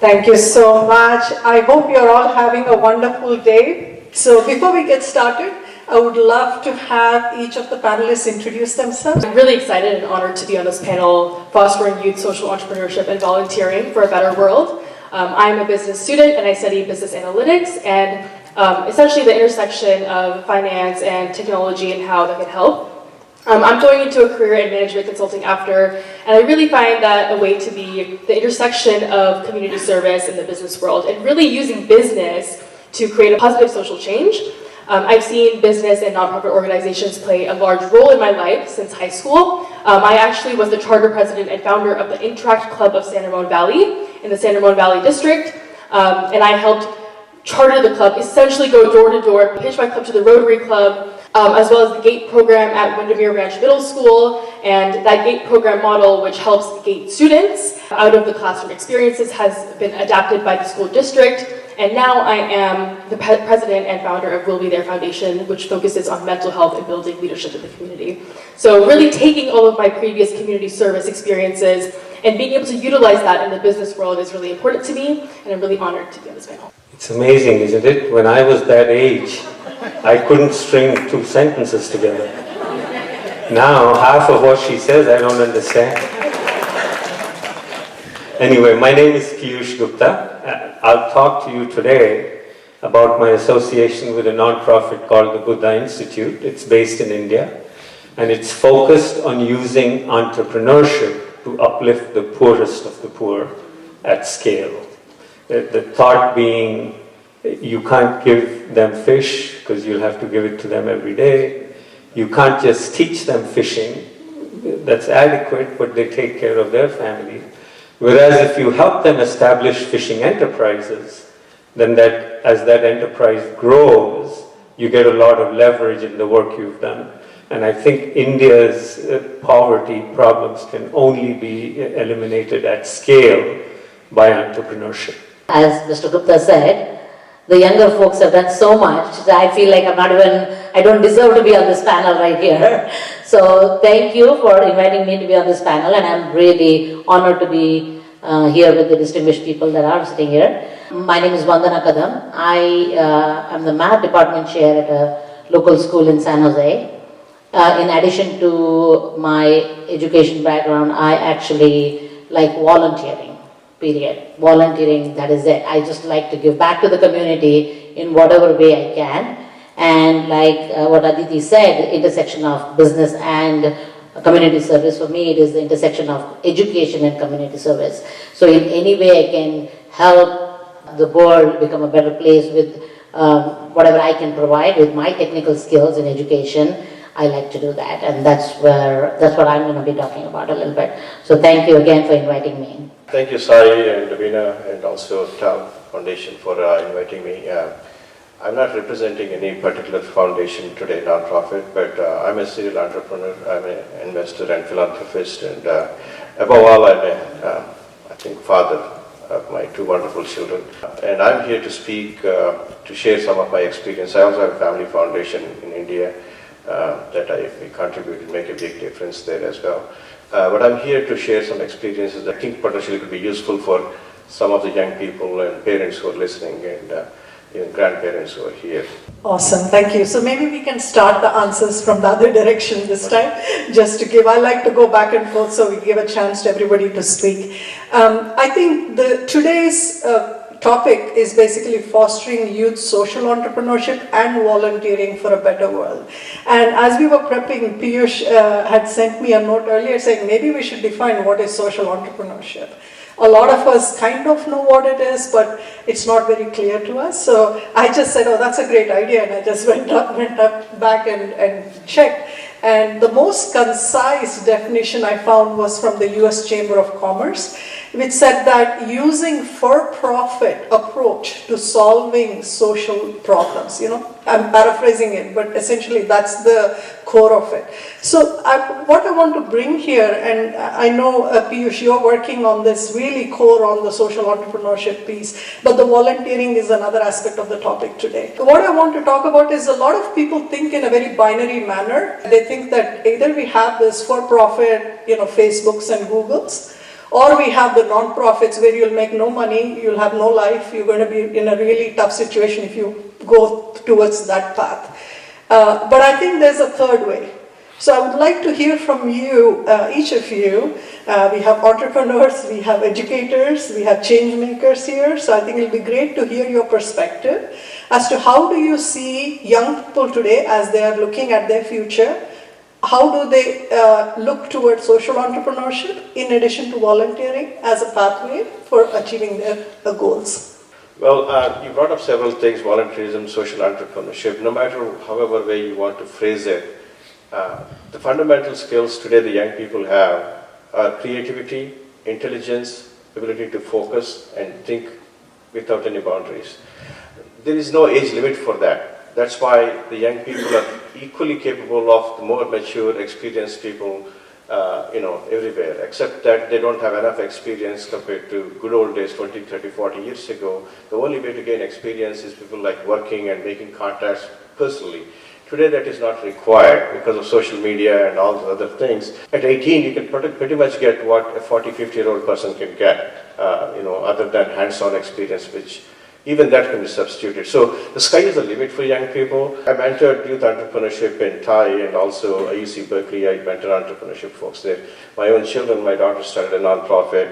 Thank you so much. I hope you're all having a wonderful day. So before we get started, I would love to have each of the panelists introduce themselves. I'm really excited and honored to be on this panel, Fostering Youth Social Entrepreneurship and Volunteering for a Better World. I'm a business student and I study business analytics and essentially the intersection of finance and technology and how that can help. I'm going into a career in management consulting after, and I really find that a way to be the intersection of community service in the business world and really using business to create a positive social change. I've seen business and nonprofit organizations play a large role in my life since high school. I actually was the charter president and founder of the Interact Club of San Ramon Valley in the San Ramon Valley District, and I helped charter the club, essentially go door to door, pitch my club to the Rotary Club, as well as the GATE program at Windermere Ranch Middle School, and that GATE program model, which helps GATE students out of the classroom experiences, has been adapted by the school district. And now I am the president and founder of We'll Be There Foundation, which focuses on mental health and building leadership in the community. So really taking all of my previous community service experiences and being able to utilize that in the business world is really important to me, and I'm really honored to be on this panel. It's amazing, isn't it? When I was that age, I couldn't string two sentences together. Now, half of what she says, I don't understand. Anyway, my name is Piyush Gupta. I'll talk to you today about my association with a non-profit called the Buddha Institute. It's based in India, and it's focused on using entrepreneurship to uplift the poorest of the poor at scale. The thought being, you can't give them fish because you'll have to give it to them every day. You can't just teach them fishing. That's adequate, but they take care of their family. Whereas if you help them establish fishing enterprises, then as that enterprise grows, you get a lot of leverage in the work you've done. And I think India's poverty problems can only be eliminated at scale by entrepreneurship. As Mr. Gupta said, the younger folks have done so much that I feel like I don't deserve to be on this panel right here. So thank you for inviting me to be on this panel, and I'm really honored to be here with the distinguished people that are sitting here. My name is Vandana Kadam. I am the math department chair at a local school in San Jose. In addition to my education background, I actually like volunteering. Period. Volunteering, that is it. I just like to give back to the community in whatever way I can. And like what Aditi said, the intersection of business and community service, for me it is the intersection of education and community service. So in any way I can help the world become a better place with whatever I can provide with my technical skills in education, I like to do that. And that's what I'm going to be talking about a little bit. So thank you again for inviting me. Thank you, Sai and Davina, and also TAL Foundation for inviting me. I'm not representing any particular foundation today, non-profit, but I'm a serial entrepreneur. I'm an investor and philanthropist, and above all, I'm I think, father of my two wonderful children. And I'm here to speak, to share some of my experience. I also have a family foundation in India that I contribute and make a big difference there as well. But I'm here to share some experiences that I think potentially could be useful for some of the young people and parents who are listening, and even grandparents who are here. Awesome, thank you. So maybe we can start the answers from the other direction this time, just to give. I like to go back and forth so we give a chance to everybody to speak. I think today's topic is basically fostering youth social entrepreneurship and volunteering for a better world. And as we were prepping, Piyush had sent me a note earlier saying maybe we should define what is social entrepreneurship. A lot of us kind of know what it is, but it's not very clear to us. So I just said, oh, that's a great idea. And I just went back and checked. And the most concise definition I found was from the US Chamber of Commerce, which said that using for-profit approach to solving social problems. I'm paraphrasing it, but essentially that's the core of it. So what I want to bring here, and I know Piyush, you're working on this really core on the social entrepreneurship piece, but the volunteering is another aspect of the topic today. What I want to talk about is a lot of people think in a very binary manner. They think that either we have this for-profit, Facebooks and Googles, Or we have the non-profits where you'll make no money, you'll have no life, you're going to be in a really tough situation if you go towards that path. But I think there's a third way. So I would like to hear from you, each of you. We have entrepreneurs, we have educators, we have change makers here. So I think it'll be great to hear your perspective as to how do you see young people today as they are looking at their future. How do they look towards social entrepreneurship in addition to volunteering as a pathway for achieving their goals? Well, you brought up several things: volunteerism, social entrepreneurship. No matter however way you want to phrase it, the fundamental skills today the young people have are creativity, intelligence, ability to focus and think without any boundaries. There is no age limit for that. That's why the young people are equally capable of the more mature, experienced people, everywhere, except that they don't have enough experience compared to good old days, 20, 30, 40 years ago. The only way to gain experience is people like working and making contacts personally. Today that is not required because of social media and all the other things. At 18 you can pretty much get what a 40, 50-year-old person can get, other than hands-on experience, which even that can be substituted. So the sky is the limit for young people. I mentored youth entrepreneurship in TAI and also UC Berkeley. I mentor entrepreneurship folks there. My own children, my daughter started a non-profit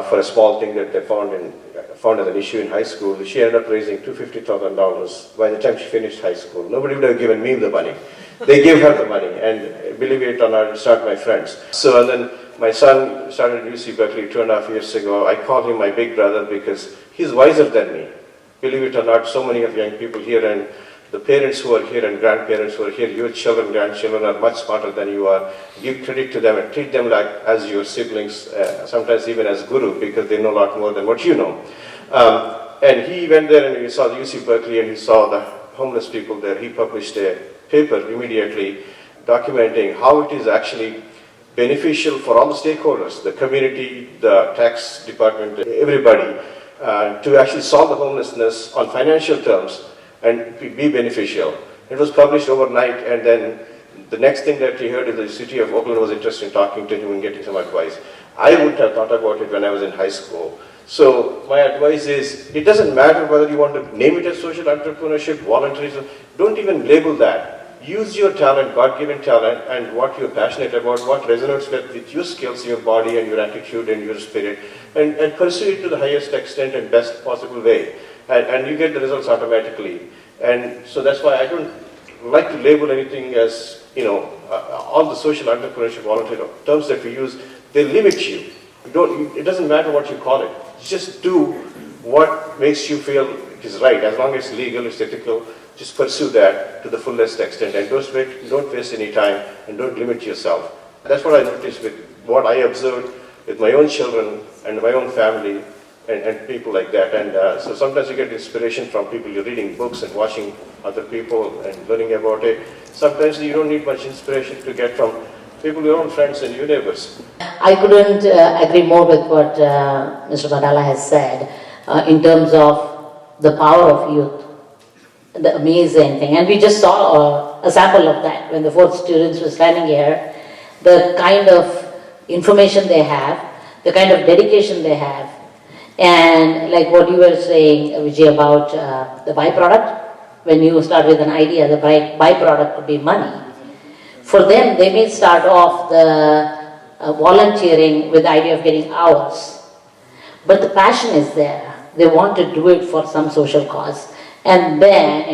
for a small thing that they found as an issue in high school. She ended up raising $250,000 by the time she finished high school. Nobody would have given me the money. They gave her the money, and believe it or not, it started my friends. So and then my son started UC Berkeley 2.5 years ago. I call him my big brother because he's wiser than me. Believe it or not, so many of young people here and the parents who are here and grandparents who are here, your children, grandchildren are much smarter than you are. Give credit to them and treat them like as your siblings, sometimes even as guru, because they know a lot more than what you know. And he went there and he saw the UC Berkeley and he saw the homeless people there. He published a paper immediately documenting how it is actually beneficial for all the stakeholders, the community, the tax department, everybody, to actually solve the homelessness on financial terms and be beneficial. It was published overnight, and then the next thing that he heard is the city of Oakland was interested in talking to him and getting some advice. I wouldn't have thought about it when I was in high school. So my advice is, it doesn't matter whether you want to name it as social entrepreneurship, volunteerism, don't even label that. Use your talent, God-given talent, and what you're passionate about, what resonates with your skills, your body and your attitude and your spirit, and pursue it to the highest extent and best possible way. And you get the results automatically. And so that's why I don't like to label anything as, all the social entrepreneurship, volunteer terms that we use, they limit you. It doesn't matter what you call it. Just do what makes you feel it is right. As long as it's legal, it's ethical, just pursue that to the fullest extent. And don't waste any time and don't limit yourself. That's what I noticed with what I observed with my own children and my own family and people like that. And so sometimes you get inspiration from people. You're reading books and watching other people and learning about it. Sometimes you don't need much inspiration to get from people, your own friends and your neighbors. I couldn't agree more with what Mr. Madala has said in terms of the power of youth, the amazing thing. And we just saw a sample of that when the 4th students were standing here, the kind of information they have, the kind of dedication they have, and like what you were saying, Vijji, about the byproduct. When you start with an idea, the byproduct could be money. For them, they may start off the volunteering with the idea of getting hours, but the passion is there. They want to do it for some social cause. And then,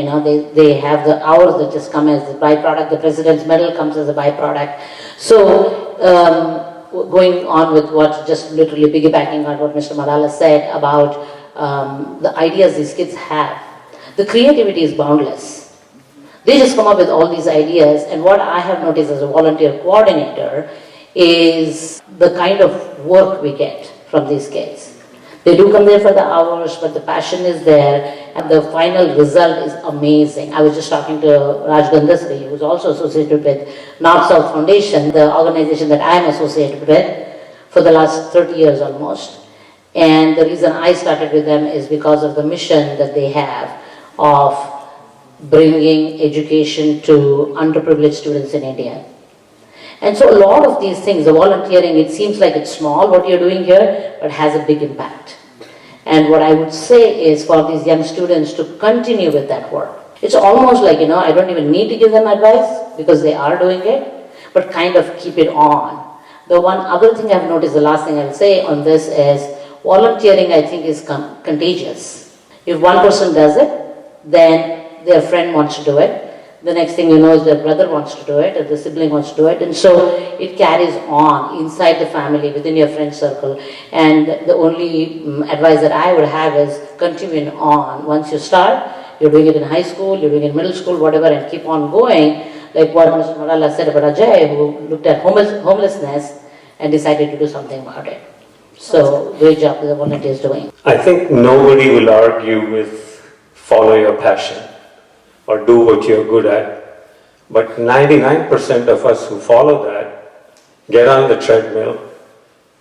they have the hours that just come as the byproduct. The President's Medal comes as a byproduct. So, going on with what, just literally piggybacking on what Mr. Madala said about the ideas these kids have. The creativity is boundless. They just come up with all these ideas, and what I have noticed as a volunteer coordinator is the kind of work we get from these kids. They do come there for the hours, but the passion is there, and the final result is amazing. I was just talking to Raj Gandasri, who's also associated with North-South Foundation, the organization that I am associated with for the last 30 years almost. And the reason I started with them is because of the mission that they have of bringing education to underprivileged students in India. And so a lot of these things, the volunteering, it seems like it's small what you're doing here, but has a big impact. And what I would say is for these young students to continue with that work. It's almost like, I don't even need to give them advice because they are doing it, but kind of keep it on. The one other thing I've noticed, the last thing I'll say on this is volunteering, I think, is contagious. If one person does it, then their friend wants to do it. The next thing you know is their brother wants to do it, or the sibling wants to do it, and so it carries on inside the family, within your friend circle. And the only advice that I would have is continuing on. Once you start, you're doing it in high school, you're doing it in middle school, whatever, and keep on going. Like what Mr. Madala said about Ajay, who looked at homelessness and decided to do something about it. So, great job the volunteers doing. I think nobody will argue with follow your passion or do what you're good at. But 99% of us who follow that get on the treadmill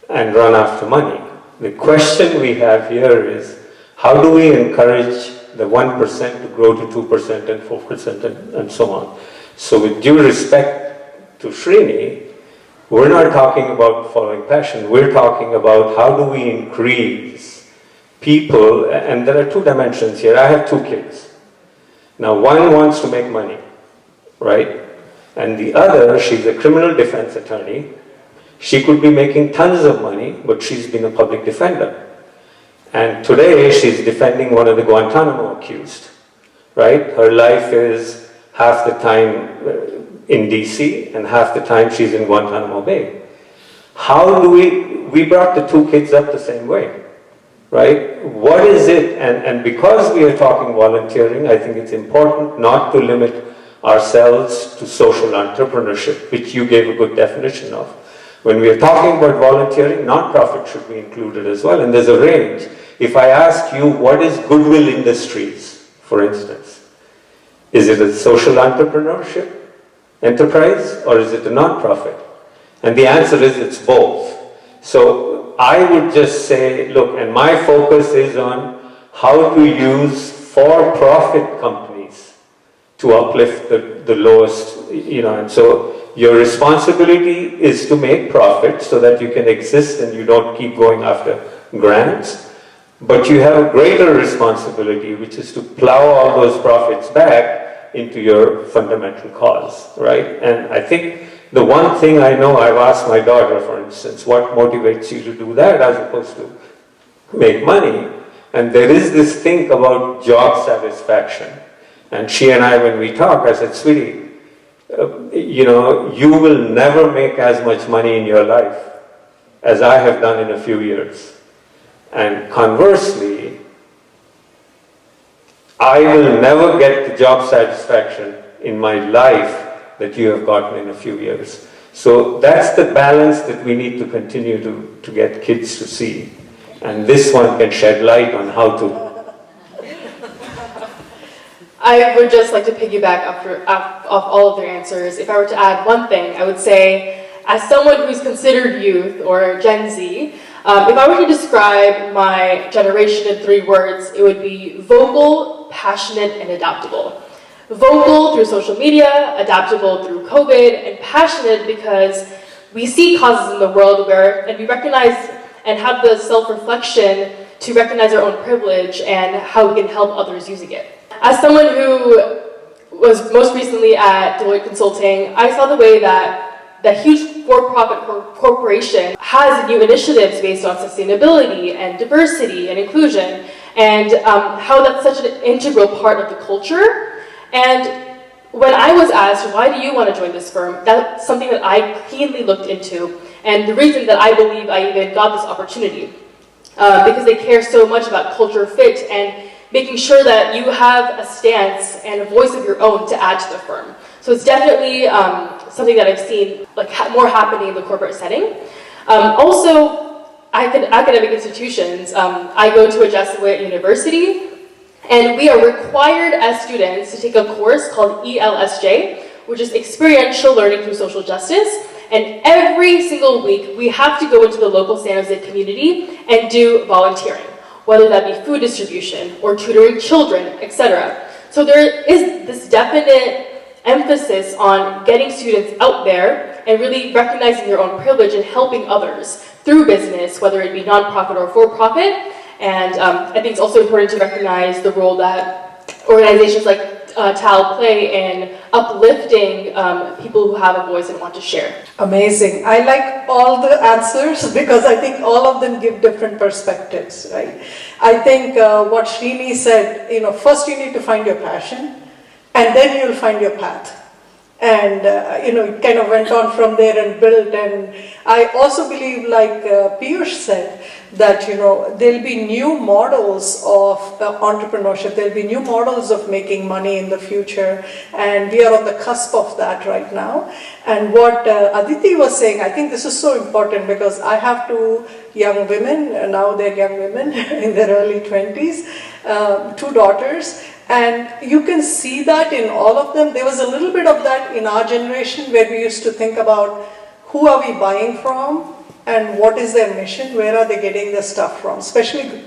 and run after money. The question we have here is, how do we encourage the 1% to grow to 2% and 4% and so on? So with due respect to Srini, we're not talking about following passion, we're talking about how do we increase people, and there are two dimensions here. I have 2 kids. Now one wants to make money, right? And the other, she's a criminal defense attorney. She could be making tons of money, but she's been a public defender. And today she's defending one of the Guantanamo accused, right? Her life is half the time in DC and half the time she's in Guantanamo Bay. How do we brought the 2 kids up the same way, right? What is it, and because we are talking volunteering, I think it's important not to limit ourselves to social entrepreneurship, which you gave a good definition of. When we are talking about volunteering, non-profit should be included as well, and there's a range. If I ask you, what is Goodwill Industries, for instance? Is it a social entrepreneurship enterprise, or is it a non-profit? And the answer is it's both. So I would just say, look, and my focus is on how to use for-profit companies to uplift the lowest, and so your responsibility is to make profit so that you can exist and you don't keep going after grants. But you have a greater responsibility, which is to plow all those profits back into your fundamental cause, right? And I think the one thing I know, I've asked my daughter, for instance, what motivates you to do that as opposed to make money? And there is this thing about job satisfaction. And she and I, when we talk, I said, sweetie, you will never make as much money in your life as I have done in a few years. And conversely, I will never get the job satisfaction in my life that you have gotten in a few years. So that's the balance that we need to continue to get kids to see. And this one can shed light on how to. I would just like to piggyback off all of their answers. If I were to add one thing, I would say, as someone who's considered youth or Gen Z, if I were to describe my generation in 3 words, it would be vocal, passionate, and adaptable. Vocal through social media, adaptable through COVID, and passionate because we see causes in the world and we recognize and have the self-reflection to recognize our own privilege and how we can help others using it. As someone who was most recently at Deloitte Consulting, I saw the way that the huge for-profit corporation has new initiatives based on sustainability and diversity and inclusion, and how that's such an integral part of the culture. And when I was asked, why do you want to join this firm, that's something that I keenly looked into, and the reason that I believe I even got this opportunity, because they care so much about culture fit and making sure that you have a stance and a voice of your own to add to the firm. So it's definitely something that I've seen more happening in the corporate setting. Also, academic institutions. I go to a Jesuit university, and we are required as students to take a course called ELSJ, which is Experiential Learning through Social Justice. And every single week, we have to go into the local San Jose community and do volunteering, whether that be food distribution or tutoring children, etc. So there is this definite emphasis on getting students out there and really recognizing your own privilege and helping others through business, whether it be nonprofit or for-profit. And I think it's also important to recognize the role that organizations like TAL play in uplifting people who have a voice and want to share. Amazing. I like all the answers because I think all of them give different perspectives, right? I think what Srini said, first you need to find your passion and then you'll find your path. And, it kind of went on from there and built. And I also believe, like Piyush said, that, there'll be new models of entrepreneurship. There'll be new models of making money in the future. And we are on the cusp of that right now. And what Aditi was saying, I think this is so important because I have two young women, now they're young women in their early 20s, two daughters. And you can see that in all of them. There was a little bit of that in our generation where we used to think about who are we buying from and what is their mission, where are they getting the stuff from. Especially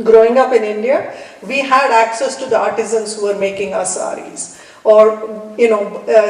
growing up in India, we had access to the artisans who were making us saris or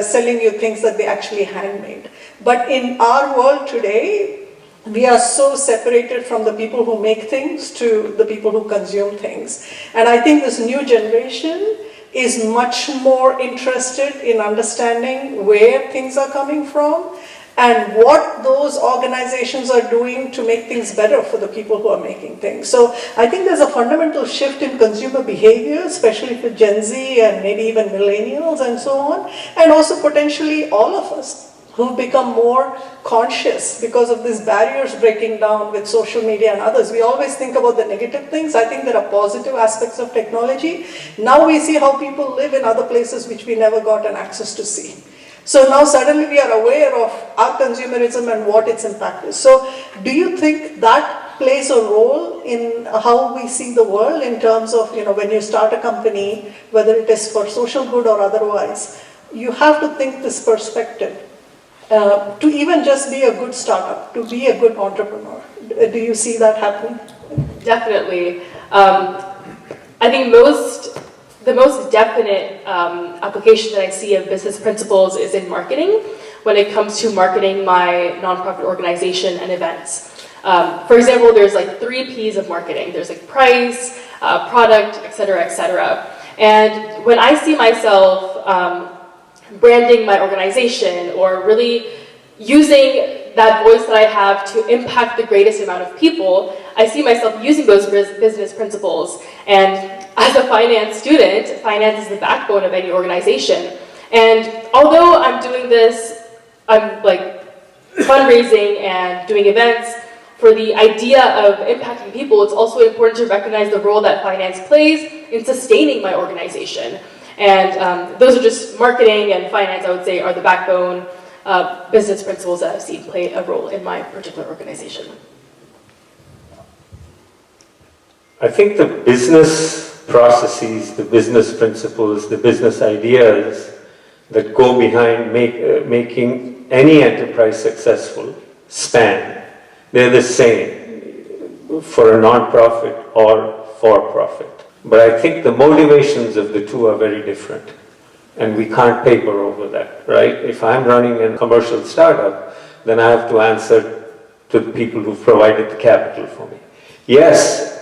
selling you things that they actually handmade. But in our world today, we are so separated from the people who make things to the people who consume things. And I think this new generation is much more interested in understanding where things are coming from and what those organizations are doing to make things better for the people who are making things. So I think there's a fundamental shift in consumer behavior, especially for Gen Z and maybe even millennials and so on, and also potentially all of us who've become more conscious because of these barriers breaking down with social media and others. We always think about the negative things. I think there are positive aspects of technology. Now we see how people live in other places which we never got an access to see. So now suddenly we are aware of our consumerism and what its impact is. So do you think that plays a role in how we see the world in terms of, when you start a company, whether it is for social good or otherwise, you have to think this perspective. To even just be a good startup, to be a good entrepreneur. Do you see that happening? Definitely. I think the most definite application that I see of business principles is in marketing when it comes to marketing my nonprofit organization and events. For example, there's like 3 P's of marketing. There's like price, product, etc., etc. And when I see myself branding my organization or really using that voice that I have to impact the greatest amount of people, I see myself using those business principles. And as a finance student, finance is the backbone of any organization. And although I'm doing this, I'm like fundraising and doing events for the idea of impacting people, it's also important to recognize the role that finance plays in sustaining my organization. And those are just marketing and finance, I would say, are the backbone business principles that I've seen play a role in my particular organization. I think the business processes, the business principles, the business ideas that go behind making any enterprise successful span. They're the same for a non-profit or for-profit. But I think the motivations of the two are very different. And we can't paper over that, right? If I'm running a commercial startup, then I have to answer to the people who provided the capital for me. Yes,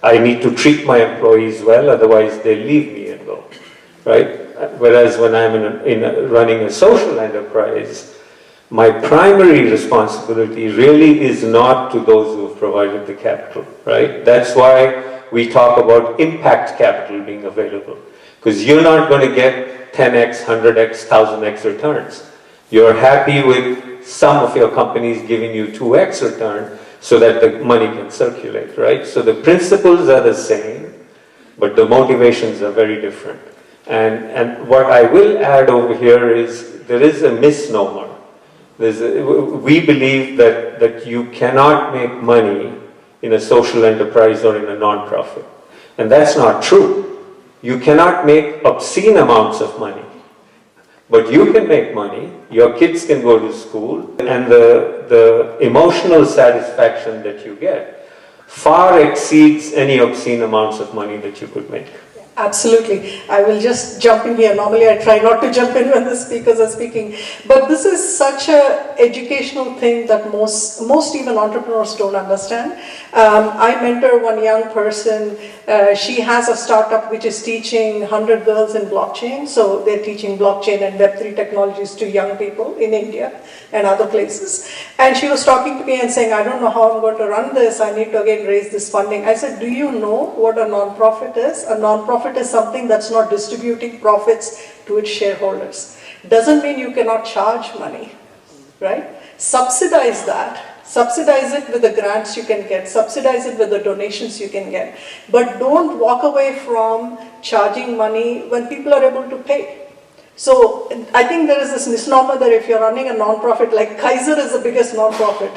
I need to treat my employees well, otherwise they leave me and go, right? Whereas when I'm running a social enterprise, my primary responsibility really is not to those who have provided the capital, right? That's why we talk about impact capital being available, because you're not going to get 10x, 100x, 1000x returns. You're happy with some of your companies giving you 2x return so that the money can circulate, right? So the principles are the same, but the motivations are very different. And what I will add over here is there is a misnomer. We believe that you cannot make money in a social enterprise or in a non-profit. And that's not true. You cannot make obscene amounts of money. But you can make money, your kids can go to school, and the emotional satisfaction that you get far exceeds any obscene amounts of money that you could make. Absolutely. I will just jump in here. Normally I try not to jump in when the speakers are speaking. But this is such a educational thing that most even entrepreneurs don't understand. I mentor one young person. She has a startup which is teaching 100 girls in blockchain. So they're teaching blockchain and Web3 technologies to young people in India and other places. And she was talking to me and saying, I don't know how I'm going to run this. I need to again raise this funding. I said, do you know what a non-profit is? A non-profit is something that's not distributing profits to its shareholders. Doesn't mean you cannot charge money, right? Subsidize that. Subsidize it with the grants you can get. Subsidize it with the donations you can get. But don't walk away from charging money when people are able to pay. So I think there is this misnomer that if you're running a non-profit, like Kaiser is the biggest non-profit,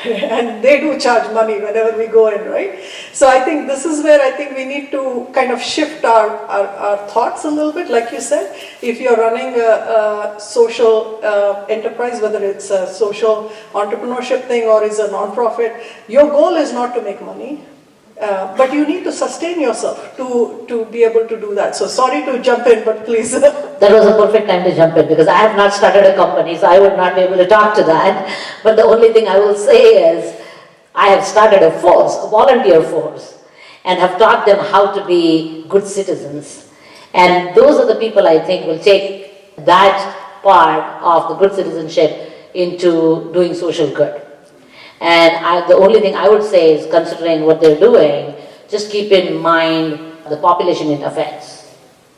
and they do charge money whenever we go in, right? So I think this is where I think we need to kind of shift our thoughts a little bit, like you said. If you're running a social enterprise, whether it's a social entrepreneurship thing or is a non-profit, your goal is not to make money. But you need to sustain yourself to be able to do that. So sorry to jump in, but please. That was a perfect time to jump in because I have not started a company, so I would not be able to talk to that. But the only thing I will say is I have started a force, a volunteer force, and have taught them how to be good citizens. And those are the people I think will take that part of the good citizenship into doing social good. And the only thing I would say is, considering what they're doing, just keep in mind the population it affects.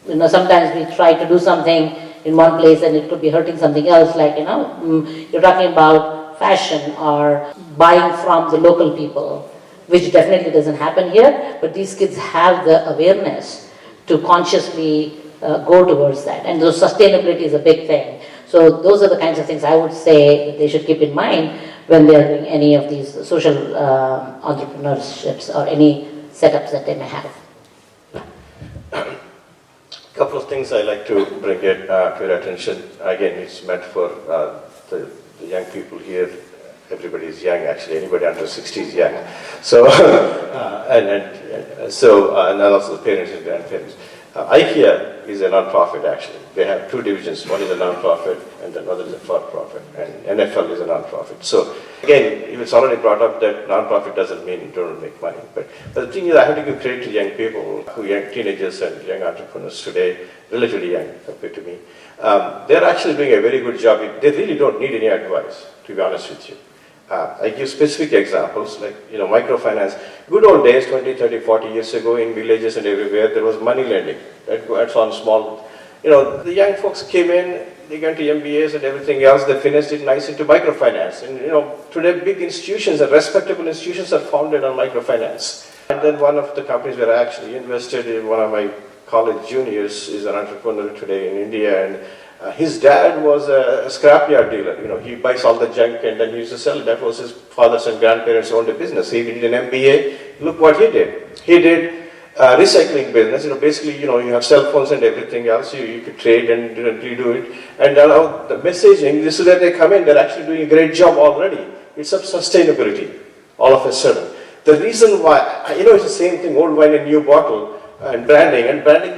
You know, sometimes we try to do something in one place and it could be hurting something else, like, you know, you're talking about fashion or buying from the local people, which definitely doesn't happen here, but these kids have the awareness to consciously go towards that. And so sustainability is a big thing. So those are the kinds of things I would say that they should keep in mind when they are doing any of these social entrepreneurships or any setups that they may have. A couple of things I like to bring it to your attention. Again, it's meant for the young people here. Everybody is young, actually. Anybody under 60 is young. So, and also the parents and grandparents. IKEA is a non-profit, actually. They have two divisions. One is a non-profit and another is a for-profit. And NFL is a non-profit. So again, it's already brought up that non-profit doesn't mean you don't make money. But the thing is, I have to give credit to young people, young teenagers and young entrepreneurs today, relatively young compared to me. They're actually doing a very good job. They really don't need any advice, to be honest with you. I give specific examples, like, microfinance. Good old days, 20, 30, 40 years ago, in villages and everywhere, there was money lending. That's on small. The young folks came in, they got to MBAs and everything else, they finished it nice into microfinance. And, today big institutions and respectable institutions are founded on microfinance. And then one of the companies where I actually invested in, one of my college juniors is an entrepreneur today in India, and his dad was a scrapyard dealer. He buys all the junk and then he used to sell it. That was his father's and grandparents owned a business. He did an MBA. Look what he did. He did recycling business. Basically, you have cell phones and everything else. You could trade and redo it. And now the messaging, this is where they come in. They're actually doing a great job already. It's of sustainability, all of a sudden. The reason why, it's the same thing, old wine in new bottle. And branding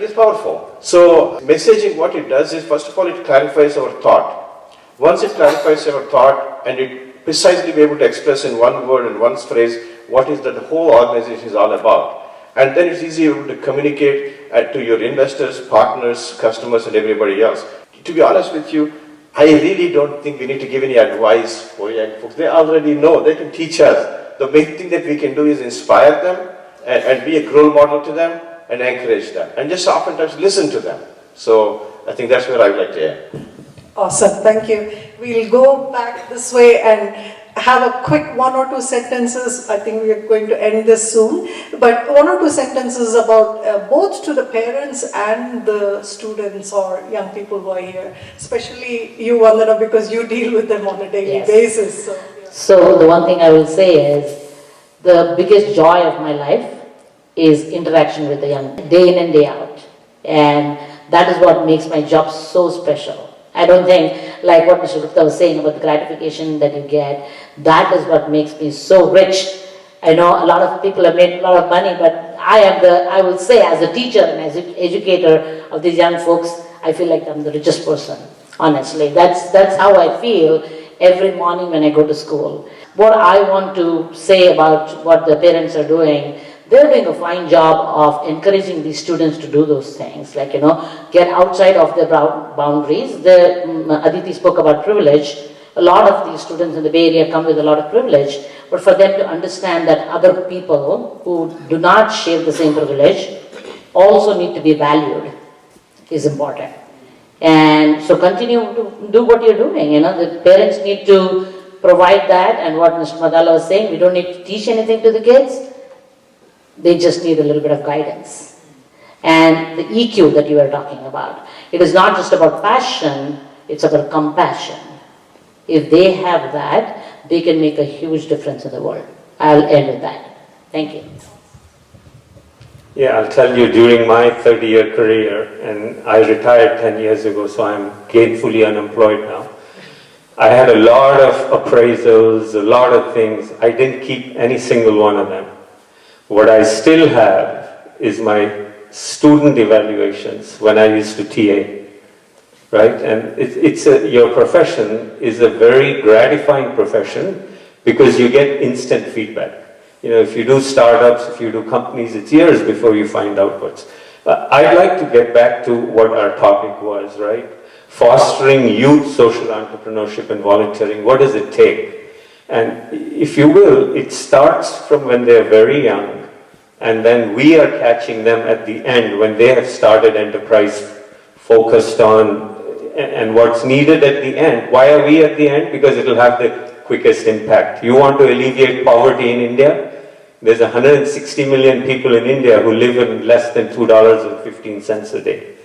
is powerful. So messaging, what it does is, first of all, it clarifies our thought. Once it clarifies our thought and it precisely be able to express in one word and one phrase what is that the whole organization is all about. And then it's easier to communicate to your investors, partners, customers and everybody else. To be honest with you, I really don't think we need to give any advice for young folks. They already know, they can teach us. The main thing that we can do is inspire them and be a role model to them, and encourage them, and just oftentimes listen to them. So I think that's where I would like to end. Awesome, thank you. We'll go back this way and have a quick 1 or 2 sentences. I think we are going to end this soon, but 1 or 2 sentences about both to the parents and the students or young people who are here, especially you, Vandana, because you deal with them on a daily basis. So the one thing I will say is, the biggest joy of my life is interaction with the young, day in and day out. And that is what makes my job so special. I don't think, like what Mr. Gupta was saying about the gratification that you get, that is what makes me so rich I know a lot of people have made a lot of money, but I will say as a teacher and as an educator of these young folks, I feel like I'm the richest person, honestly. That's how I feel every morning when I go to school. What I want to say about what the parents are doing, they're doing a fine job of encouraging these students to do those things, like, get outside of their boundaries. Aditi spoke about privilege. A lot of these students in the Bay Area come with a lot of privilege, but for them to understand that other people who do not share the same privilege also need to be valued is important. And so continue to do what you're doing. The parents need to provide that, and what Mr. Madala was saying, we don't need to teach anything to the kids. They just need a little bit of guidance. And the EQ that you were talking about, it is not just about passion, it's about compassion. If they have that, they can make a huge difference in the world. I'll end with that. Thank you. Yeah, I'll tell you, during my 30-year career, and I retired 10 years ago, so I'm gainfully unemployed now. I had a lot of appraisals, a lot of things. I didn't keep any single one of them. What I still have is my student evaluations when I used to TA, right? And your profession is a very gratifying profession because you get instant feedback. If you do startups, if you do companies, it's years before you find out what's. I'd like to get back to what our topic was, right? Fostering youth social entrepreneurship and volunteering. What does it take? And if you will, it starts from when they're very young, and then we are catching them at the end when they have started enterprise focused on and what's needed at the end. Why are we at the end? Because it will have the quickest impact. You want to alleviate poverty in India? There's 160 million people in India who live in less than $2.15 a day,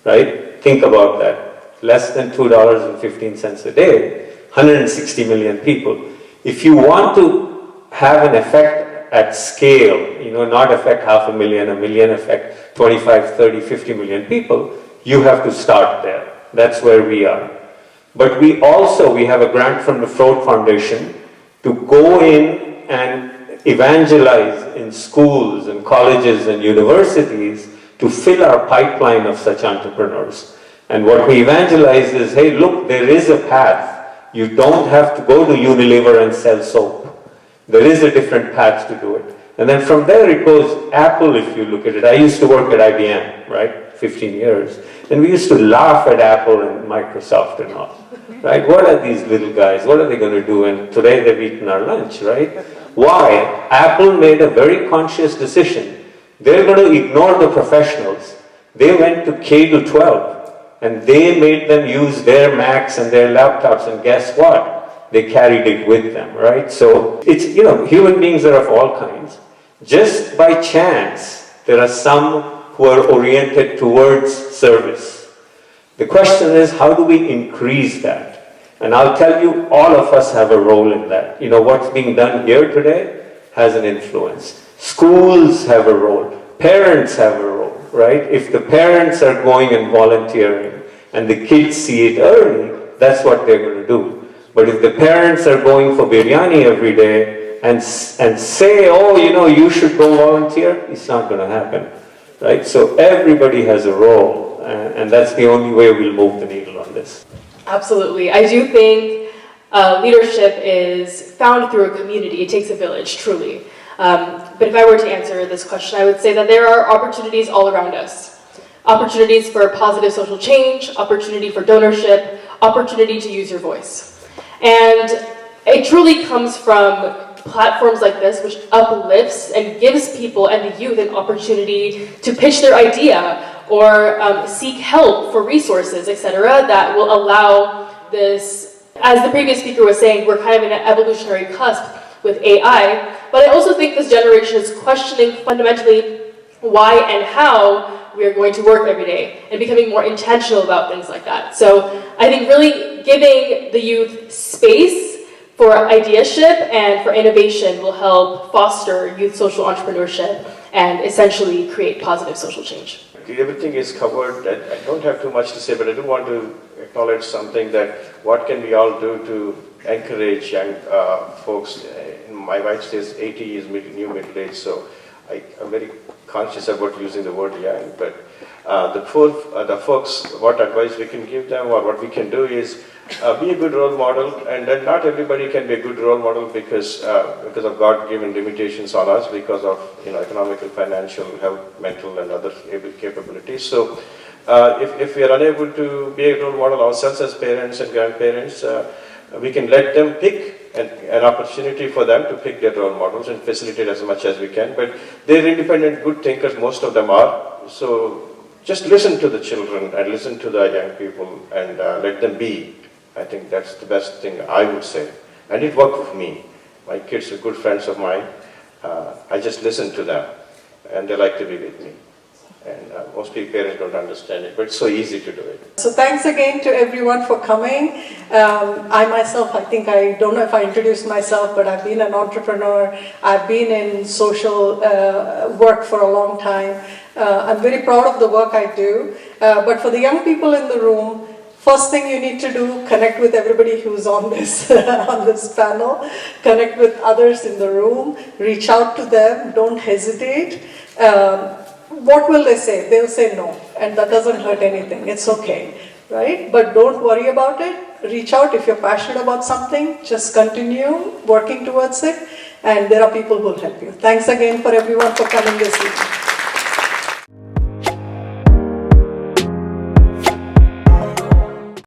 right? Think about that. Less than $2.15 a day, 160 million people. If you want to have an effect at scale, not affect 500,000, 1 million, affect 25, 30, 50 million people, you have to start there. That's where we are. But we have a grant from the Ford Foundation to go in and evangelize in schools and colleges and universities to fill our pipeline of such entrepreneurs. And what we evangelize is, hey, look, there is a path. You don't have to go to Unilever and sell soap. There is a different path to do it. And then from there it goes, Apple, if you look at it. I used to work at IBM, right? 15 years. And we used to laugh at Apple and Microsoft and all, right? What are these little guys? What are they going to do? And today they've eaten our lunch, right? Why? Apple made a very conscious decision. They're going to ignore the professionals. They went to K to 12. And they made them use their Macs and their laptops, and guess what? They carried it with them, right? So it's, human beings are of all kinds. Just by chance, there are some who are oriented towards service. The question is, how do we increase that? And I'll tell you, all of us have a role in that. What's being done here today has an influence. Schools have a role. Parents have a role, right? If the parents are going and volunteering and the kids see it early, that's what they're going to do. But if the parents are going for biryani every day and say, oh, you should go volunteer, it's not going to happen, right? So everybody has a role, and that's the only way we'll move the needle on this. Absolutely. I do think leadership is found through a community. It takes a village, truly. But if I were to answer this question, I would say that there are opportunities all around us. Opportunities for positive social change, opportunity for donorship, opportunity to use your voice. And it truly comes from platforms like this, which uplifts and gives people and the youth an opportunity to pitch their idea or seek help for resources, etc., that will allow this. As the previous speaker was saying, we're kind of in an evolutionary cusp with AI, but I also think this generation is questioning fundamentally why and how we are going to work every day and becoming more intentional about things like that. So I think really giving the youth space for ideaship and for innovation will help foster youth social entrepreneurship and essentially create positive social change. Everything is covered. I don't have too much to say, but I do want to acknowledge something, that what can we all do to encourage young folks in my wife says 80 is new middle age, so I'm very conscious about using the word young. But the folks, what advice we can give them or what we can do is be a good role model, and then not everybody can be a good role model because of God-given limitations on us, because of economical, financial, health, mental, and other capabilities. So if we are unable to be a role model ourselves as parents and grandparents, we can let them pick an opportunity for them to pick their role models and facilitate as much as we can. But they're independent, good thinkers, most of them are. So just listen to the children and listen to the young people and let them be. I think that's the best thing I would say. And it worked with me. My kids are good friends of mine. I just listen to them and they like to be with me. And most people, parents don't understand it, but it's so easy to do it. So thanks again to everyone for coming. I myself, I think I don't know if I introduced myself, but I've been an entrepreneur. I've been in social work for a long time. I'm very proud of the work I do. But for the young people in the room, first thing you need to do, connect with everybody who's on this on this panel, connect with others in the room, reach out to them, don't hesitate. What will they say? They'll say no, and that doesn't hurt anything. It's okay, right? But don't worry about it. Reach out if you're passionate about something. Just continue working towards it, and there are people who will help you. Thanks again for everyone for coming this evening.